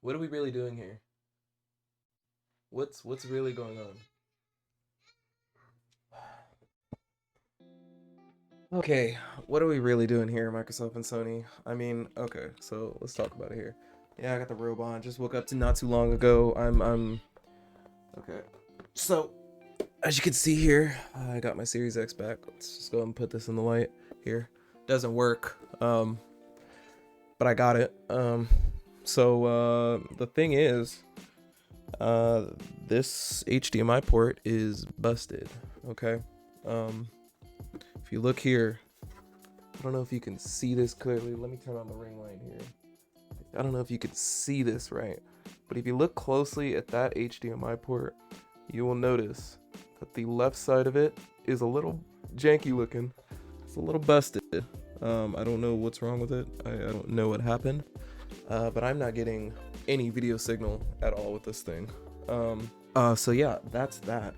What are we really doing here? What's really going on? Okay, what are we really doing here, Microsoft and Sony? I mean, okay, so let's talk about it here. Yeah, I got the robe on. Just woke up to not too long ago. I'm okay. So, as you can see here, I got my Series X back. Let's just go ahead and put this in the light here. Doesn't work, but I got it. The thing is, this HDMI port is busted. Okay. If you look here, I don't know if you can see this clearly. Let me turn on the ring light here. I don't know if you can see this right, but if you look closely at that HDMI port, you will notice that the left side of it is a little janky looking. It's a little busted. I don't know what's wrong with it. I don't know what happened, but I'm not getting any video signal at all with this thing. So yeah, that's that.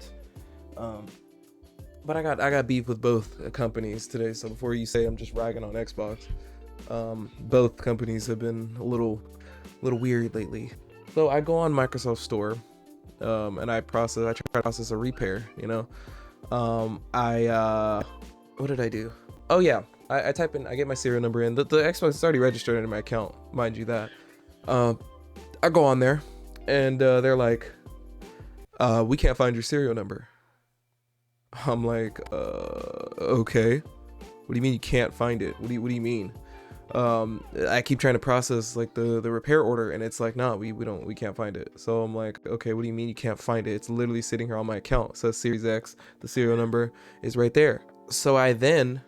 But I got beef with both companies today. So before you say I'm just ragging on Xbox, both companies have been a little weird lately. So I go on Microsoft Store, and I try to process a repair. You know, what did I do? Oh yeah, I type in, I get my serial number in. The Xbox is already registered into my account, mind you that. I go on there, and they're like, we can't find your serial number. I'm like, okay. What do you mean you can't find it? What do you mean? I keep trying to process like the repair order, and it's like, no, we can't find it. So I'm like, okay, what do you mean you can't find it? It's literally sitting here on my account. It says Series X. The serial number is right there. So I then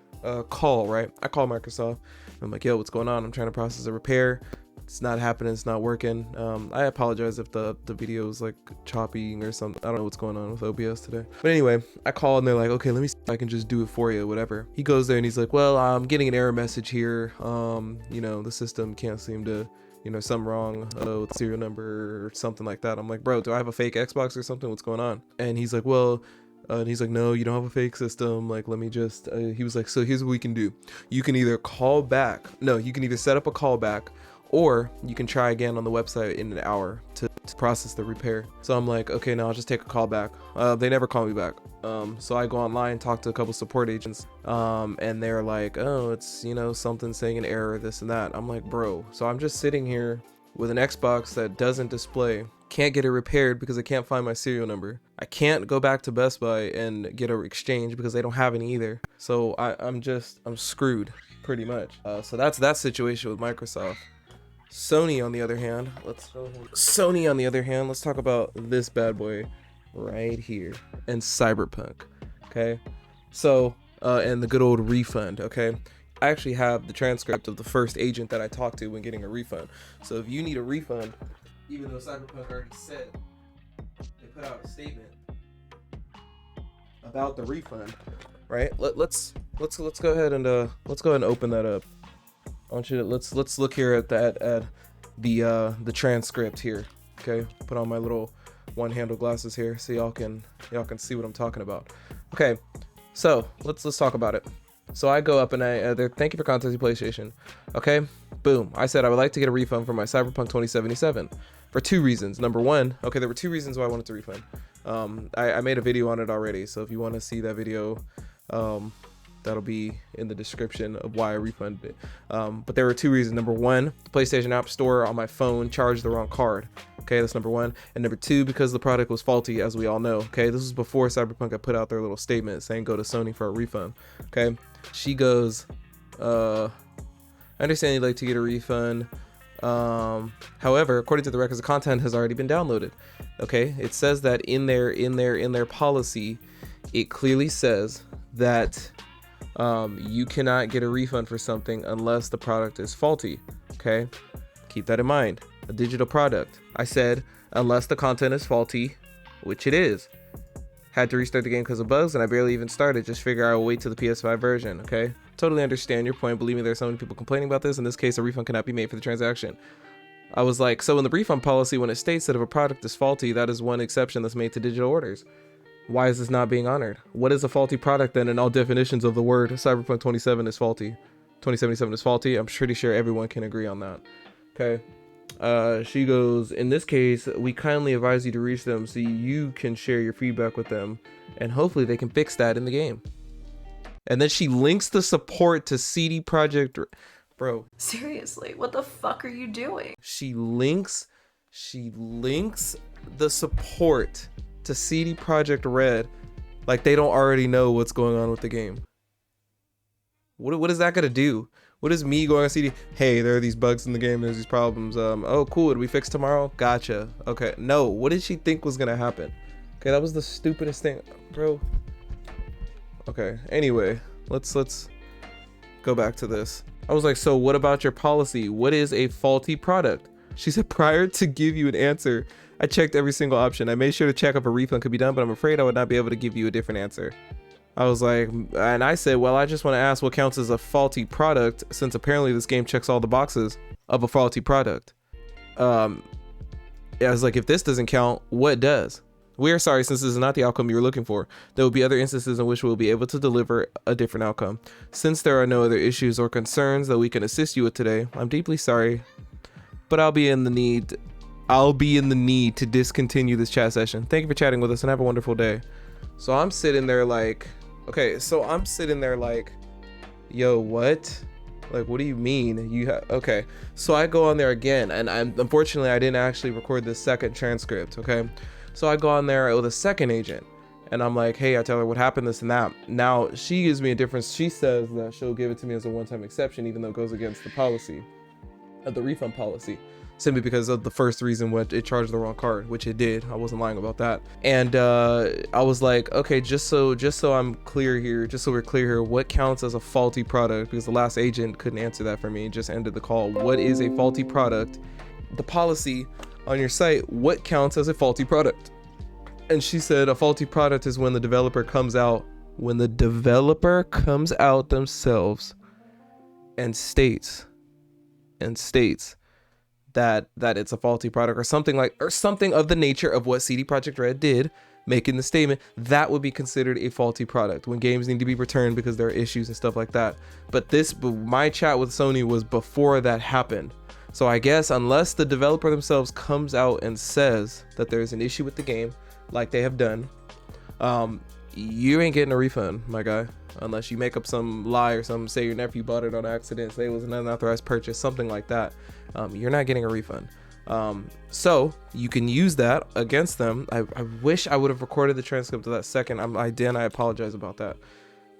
call Microsoft. I'm like, yo, what's going on? I'm trying to process a repair. It's not happening. It's not working. I apologize if the video is like choppy or something. I don't know what's going on with OBS today. But anyway, I call and they're like, okay, let me see if I can just do it for you, whatever. He goes there and he's like, well, I'm getting an error message here. You know, the system can't seem to, you know, something wrong with serial number or something like that. I'm like, bro, do I have a fake Xbox or something? What's going on? And he's like, well, and he's like, no, you don't have a fake system. Like, let me just, he was like, so here's what we can do. You can either call back. No, you can either set up a callback, or you can try again on the website in an hour to process the repair. So I'm like, okay, now I'll just take a call back. They never call me back. So I go online, talk to a couple support agents, and they're like, oh, it's, you know, something saying an error, this and that. I'm like, bro, so I'm just sitting here with an Xbox that doesn't display, can't get it repaired because I can't find my serial number. I can't go back to Best Buy and get an exchange because they don't have any either. So I'm screwed pretty much. So that's that situation with Microsoft. Sony on the other hand, let's talk about this bad boy right here, and Cyberpunk. Okay, so and the good old refund. Okay, I actually have the transcript of the first agent that I talked to when getting a refund. So if you need a refund, even though Cyberpunk already said, they put out a statement about the refund, right? Let's go ahead and open that up. I want you to let's look here at the transcript here. Okay, put on my little one-handle glasses here so y'all can see what I'm talking about. Okay, so let's talk about it. So I go up and thank you for contacting PlayStation. Okay, boom. I said I would like to get a refund for my Cyberpunk 2077 for two reasons. Number one, okay, there were two reasons why I wanted to refund. I made a video on it already, so if you want to see that video, that'll be in the description of why I refunded it. But there were two reasons. Number one, the PlayStation App Store on my phone charged the wrong card. Okay, that's number one. And number two, because the product was faulty, as we all know. Okay, this was before Cyberpunk had put out their little statement saying go to Sony for a refund. Okay, she goes, I understand you'd like to get a refund. However, according to the records, the content has already been downloaded. Okay, it says that in their policy, it clearly says that you cannot get a refund for something unless the product is faulty. Okay, keep that in mind. A digital product. I said unless the content is faulty, which it is. Had to restart the game because of bugs, and I barely even started. Just figure I will wait till the PS5 version. Okay, totally understand your point. Believe me, there's so many people complaining about this. In this case, a refund cannot be made for the transaction. I was like, so in the refund policy, when it states that if a product is faulty, that is one exception that's made to digital orders. Why is this not being honored? What is a faulty product then in all definitions of the word? Cyberpunk 2077 is faulty. 2077 is faulty. I'm pretty sure everyone can agree on that. Okay. She goes, in this case, we kindly advise you to reach them so you can share your feedback with them, and hopefully they can fix that in the game. And then she links the support to CD Projekt. Bro, seriously, what the fuck are you doing? She links the support to CD Projekt Red like they don't already know what's going on with the game. What is that gonna do? What is me going on CD? Hey, there are these bugs in the game. There's these problems. Oh, cool. Did we fix tomorrow? Gotcha. Okay. No. What did she think was gonna happen? Okay, that was the stupidest thing, bro. Okay. Anyway, let's go back to this. I was like, so what about your policy? What is a faulty product? She said, prior to give you an answer, I checked every single option. I made sure to check if a refund could be done, but I'm afraid I would not be able to give you a different answer. I was like, and I said, well, I just want to ask what counts as a faulty product, since apparently this game checks all the boxes of a faulty product. I was like, if this doesn't count, what does? We are sorry, since this is not the outcome you were looking for. There will be other instances in which we'll be able to deliver a different outcome. Since there are no other issues or concerns that we can assist you with today, I'm deeply sorry, but I'll be in the need to discontinue this chat session. Thank you for chatting with us and have a wonderful day. So I'm sitting there like, okay, yo, what? Like, what do you mean? Okay. So I go on there again, and unfortunately I didn't actually record the second transcript, okay? So I go on there with a second agent, and I'm like, hey, I tell her what happened, this and that. Now she gives me a difference. She says that she'll give it to me as a one-time exception, even though it goes against the policy, the refund policy, simply because of the first reason what it charged the wrong card, which it did. I wasn't lying about that. And I was like, okay, just so I'm clear here, just so we're clear here, what counts as a faulty product? Because the last agent couldn't answer that for me, just ended the call. What is a faulty product? The policy on your site, what counts as a faulty product? And she said a faulty product is when the developer comes out themselves and states that it's a faulty product, or something of the nature of what CD Projekt Red did, making the statement that would be considered a faulty product when games need to be returned because there are issues and stuff like that. But my chat with Sony was before that happened. So I guess unless the developer themselves comes out and says that there's an issue with the game, like they have done, you ain't getting a refund, my guy, unless you make up some lie or something, say your nephew bought it on accident, say it was an unauthorized purchase, something like that. You're not getting a refund. So you can use that against them. I wish I would have recorded the transcript of that second. I apologize about that.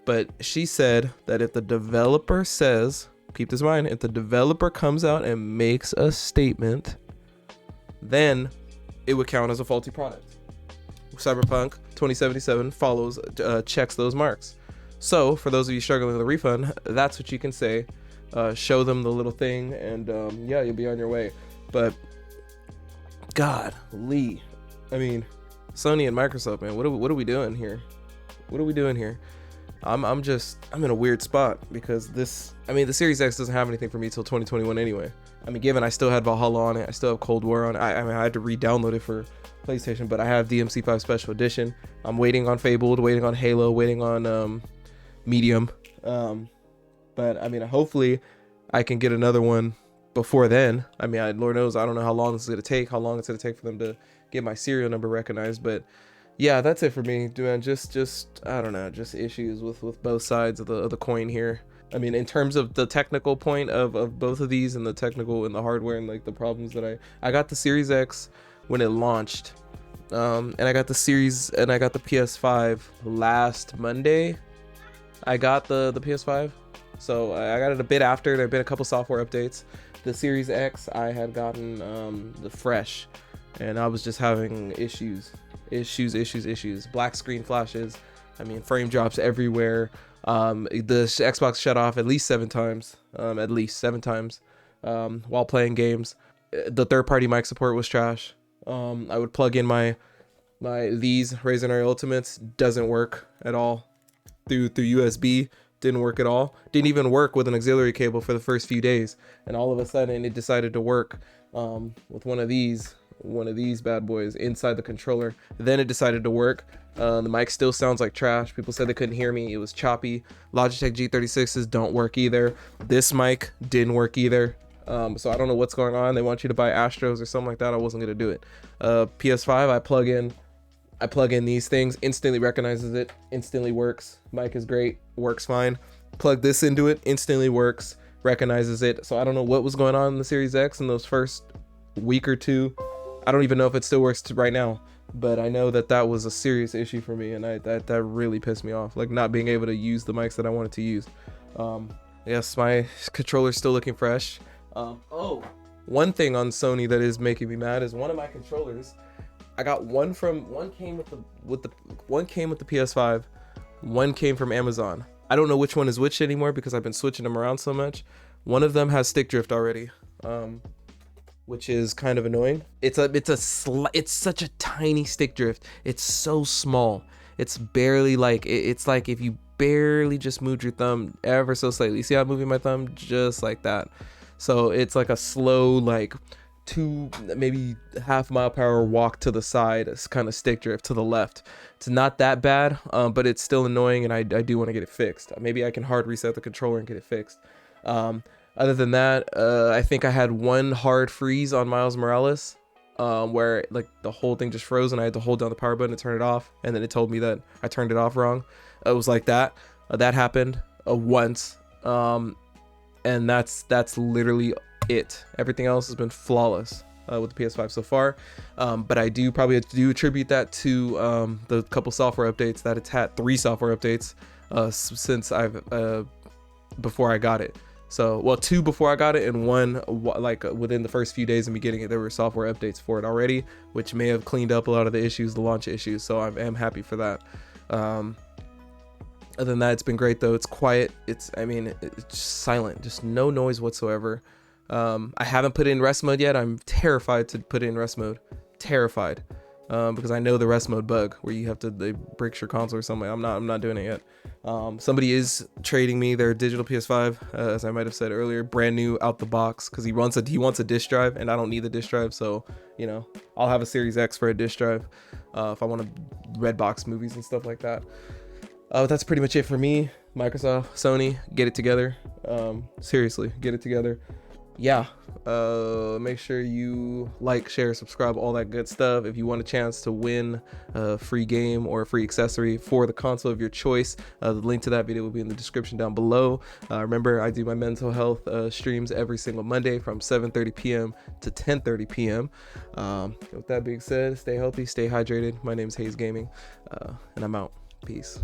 But she said that if the developer says, keep this in mind, if the developer comes out and makes a statement, then it would count as a faulty product. Cyberpunk 2077 checks those marks. So for those of you struggling with a refund, that's what you can say. Show them the little thing, and yeah, you'll be on your way. But God, Lee, I mean, Sony and Microsoft, man, what are we doing here? What are we doing here? I'm in a weird spot because the Series X doesn't have anything for me till 2021 anyway. I mean, given I still had Valhalla on it, I still have Cold War on it. I had to re-download it for PlayStation, but I have DMC5 Special Edition. I'm waiting on Fabled, waiting on Halo, waiting on Medium. But I mean, hopefully I can get another one before then. I mean, Lord knows, I don't know how long this is going to take, how long it's going to take for them to get my serial number recognized. But yeah, that's it for me, man. Just I don't know, just issues with both sides of the coin here. I mean, in terms of the technical point of both of these, and the technical and the hardware, and like the problems that I got the Series X when it launched, and I got the Series, and I got the PS5 last Monday. I got the PS5, so I got it a bit after. There have been a couple software updates. The Series X I had gotten the fresh, and I was just having issues, black screen flashes. I mean, frame drops everywhere. The Xbox shut off at least seven times while playing games. The third-party mic support was trash. I would plug in these Razer Area Ultimates, doesn't work at all through USB. Didn't work at all. Didn't even work with an auxiliary cable for the first few days, and all of a sudden it decided to work with one of these bad boys inside the controller. Then it decided to work. The mic still sounds like trash. People said they couldn't hear me. It was choppy. Logitech G36s don't work either. This mic didn't work either. So I don't know what's going on. They want you to buy Astros or something like that. I wasn't gonna do it. PS5, I plug in these things, instantly recognizes it, instantly works. Mic is great, works fine. Plug this into it, instantly works, recognizes it. So I don't know what was going on in the Series X in those first week or two. I don't even know if it still works right now, but I know that was a serious issue for me, and that really pissed me off, like not being able to use the mics that I wanted to use. Yes, my controller's still looking fresh. One thing on Sony that is making me mad is one of my controllers. I got one came with the PS5, one came from Amazon. I don't know which one is which anymore because I've been switching them around so much. One of them has stick drift already, which is kind of annoying. It's such a tiny stick drift. It's so small. It's barely like it's like if you barely just moved your thumb ever so slightly. See how I'm moving my thumb just like that? So it's like a slow, like 2 maybe half mile per hour walk to the side. It's kind of stick drift to the left. It's not that bad, but it's still annoying, and I do want to get it fixed. Maybe I can hard reset the controller and get it fixed. Other than that, I think I had one hard freeze on Miles Morales, where like the whole thing just froze and I had to hold down the power button to turn it off, and then it told me that I turned it off wrong. It was like that. That happened once, and that's literally it. Everything else has been flawless with the PS5 so far, but I do probably attribute that to the couple software updates that it's had. 3 software updates since before I got it. So, well, 2 before I got it, and 1 like within the first few days of me getting it, there were software updates for it already, which may have cleaned up a lot of the issues, the launch issues. So I am happy for that. Other than that, it's been great though. It's quiet. It's just silent, just no noise whatsoever. I haven't put it in rest mode yet. I'm terrified to put it in rest mode. Terrified. Because I know the rest mode bug where you have to, they breaks your console or something. I'm not doing it yet. Somebody is trading me their digital PS5, as I might have said earlier, brand new out the box, because he wants a disk drive, and I don't need the disk drive. So I'll have a Series X for a disk drive if I want to red box movies and stuff like that. That's pretty much it for me. Microsoft, Sony, get it together. Seriously, get it together. Yeah, make sure you like, share, subscribe, all that good stuff. If you want a chance to win a free game or a free accessory for the console of your choice, the link to that video will be in the description down below. Remember, I do my mental health streams every single Monday from 7:30 p.m. to 10:30 p.m. With that being said, stay healthy, stay hydrated. My name is Hayes Gaming, and I'm out. Peace.